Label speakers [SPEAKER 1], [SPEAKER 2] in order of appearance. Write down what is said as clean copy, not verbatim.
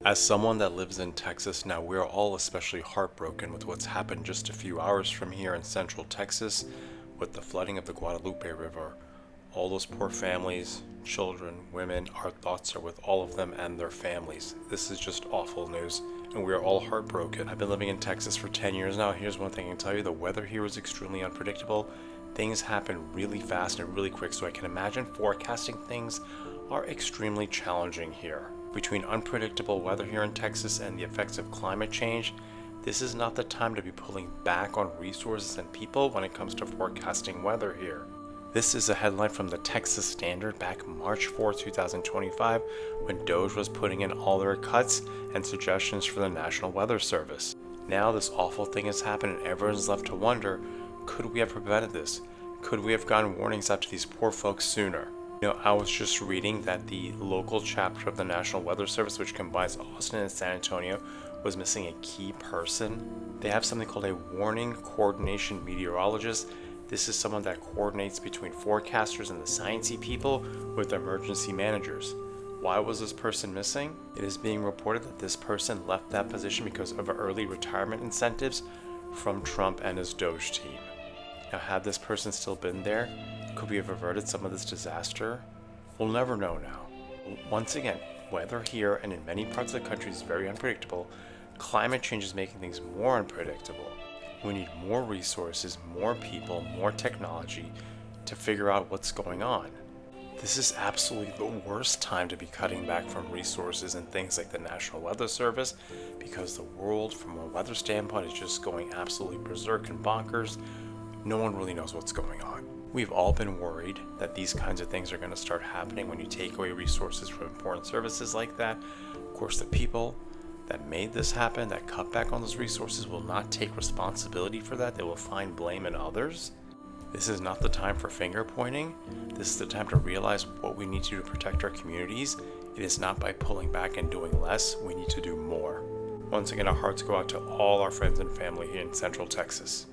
[SPEAKER 1] As someone that lives in Texas now, we're all especially heartbroken with what's happened just a few hours from here in central Texas with the flooding of the Guadalupe River. All those poor families, children, women, our thoughts are with all of them and their families. This is just awful news, and we are all heartbroken. I've been living in Texas for 10 years now. Here's one thing I can tell you: the weather here is extremely unpredictable. Things happen really fast and really quick, so I can imagine forecasting things are extremely challenging here. Between unpredictable weather here in Texas and the effects of climate change, this is not the time to be pulling back on resources and people when it comes to forecasting weather here. This is a headline from the Texas Standard back March 4, 2025, when DOGE was putting in all their cuts and suggestions for the National Weather Service. Now this awful thing has happened and everyone's left to wonder, could we have prevented this? Could we have gotten warnings out to these poor folks sooner? I was just reading that the local chapter of the National Weather Service, which combines Austin and San Antonio, was missing a key person. They have something called a warning coordination meteorologist. This is someone that coordinates between forecasters and the sciencey people with emergency managers. Why was this person missing? It is being reported that this person left that position because of early retirement incentives from Trump and his DOGE team. Now, had this person still been there, could we have averted some of this disaster? We'll never know now. Once again, weather here and in many parts of the country is very unpredictable. Climate change is making things more unpredictable. We need more resources, more people, more technology to figure out what's going on. This is absolutely the worst time to be cutting back from resources and things like the National Weather Service, because the world from a weather standpoint is just going absolutely berserk and bonkers. No one really knows what's going on. We've all been worried that these kinds of things are going to start happening when you take away resources from important services like that. Of course, the people that made this happen, that cut back on those resources, will not take responsibility for that. They will find blame in others. This is not the time for finger pointing. This is the time to realize what we need to do to protect our communities. It is not by pulling back and doing less. We need to do more. Once again, our hearts go out to all our friends and family here in Central Texas.